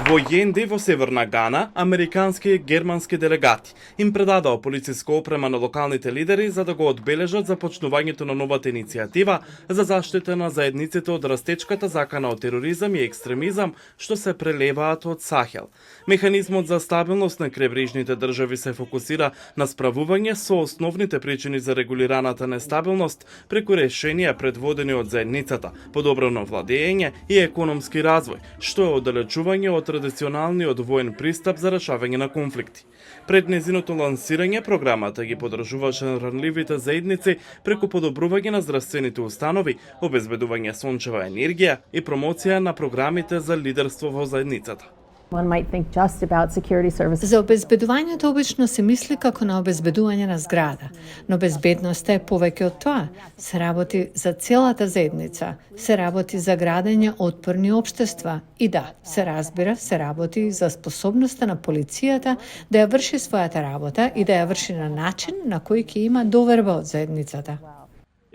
Во Јенди во Северна Гана, американски и германски делегати им предадоа полициска опрема на локалните лидери за да го одбележат започнувањето на новата иницијатива за заштита на заедниците од растечката закана од тероризам и екстремизам што се прелеваат од Сахел. Механизмот за стабилност на крайбрежните држави се фокусира на справување со основните причини за регулираната нестабилност преку решенија предводени од заедницата, подобрено владење и економски развој, што е оддалечување од традиционалниот воен пристап за решавање на конфликти. Пред незиното лансирање, програмата ги подржуваше ранливите заедници преку подобрување на здравствените установи, обезбедување сончева енергија и промоција на програмите за лидерство во заедницата. За обезбедувањето обично се мисли како на обезбедување на зграда, но безбедноста е повеќе од тоа. Се работи за целата заедница, се работи за градење отпорни општества и да, се разбира, се работи за способноста на полицијата да ја врши својата работа и да ја врши на начин на кој ќе има доверба од заедницата.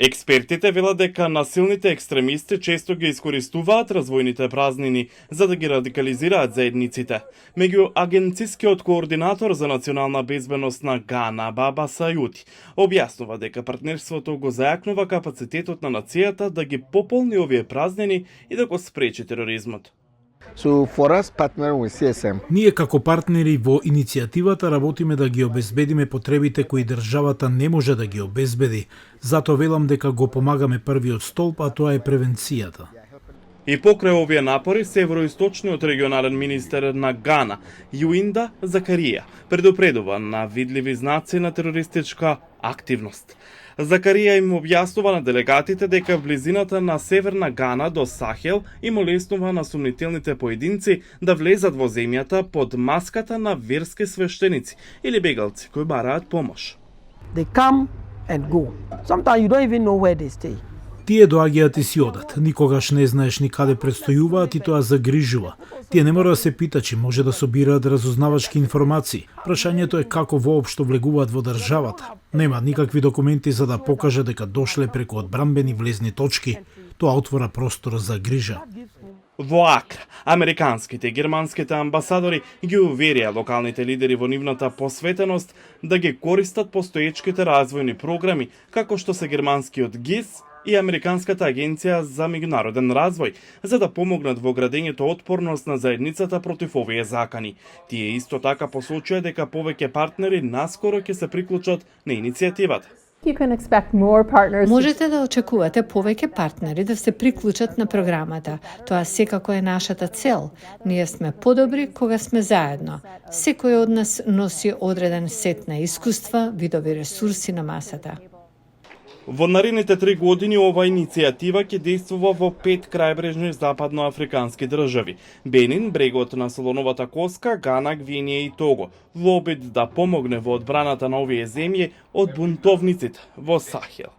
Експертите велат дека насилните екстремисти често ги искористуваат развојните празнини за да ги радикализираат заедниците. Меѓу агенцискиот координатор за национална безбедност на Гана, Баба Сајути, објаснува дека партнерството го зајакнува капацитетот на нацијата да ги пополни овие празнини и да го спречи тероризмот. Ние како партнери во иницијативата работиме да ги обезбедиме потребите кои државата не може да ги обезбеди. Затоа велам дека го помагаме првиот столб, а тоа е превенцијата. И покрај овие напори, североисточниот регионален министер на Гана, Јуинда Закарија, предупредува на видливи знаци на терористичка активност. Закарија им објаснува на делегатите дека в близината на Северна Гана до Сахел им олеснува на сумнителните поединци да влезат во земјата под маската на верски свештеници или бегалци кои бараат помош. Тие доаѓаат и си одат. Никогаш не знаеш ни каде предстојуваат и тоа загрижува. Тие не мора да се питачи, може да собираат разузнавачки информации. Прашањето е како воопшто влегуваат во државата. Нема никакви документи за да покаже дека дошле преку одбранбени влезни точки. Тоа отвора простор за грижа. Во Акра, американските и германските амбасадори ги уверија локалните лидери во нивната посветеност да ги користат постоечките развојни програми, како што се германскиот ГИС и Американската агенција за меѓународен развој, за да помогнат во градењето отпорност на заедницата против овие закани. Тие исто така посочија дека повеќе партнери наскоро ќе се приклучат на иницијативата. Можете да очекувате повеќе партнери да се приклучат на програмата. Тоа секако е нашата цел. Ние сме подобри кога сме заедно. Секој од нас носи одреден сет на искуства, видови ресурси на масата. Во наредните 3 години ова иницијатива ќе действува во 5 крајбрежни западноафрикански држави: Бенин, брегот на Солоновата коска, Гана, Гвинеја и Того, во обид да помогне во одбраната на овие земји од бунтовниците во Сахел.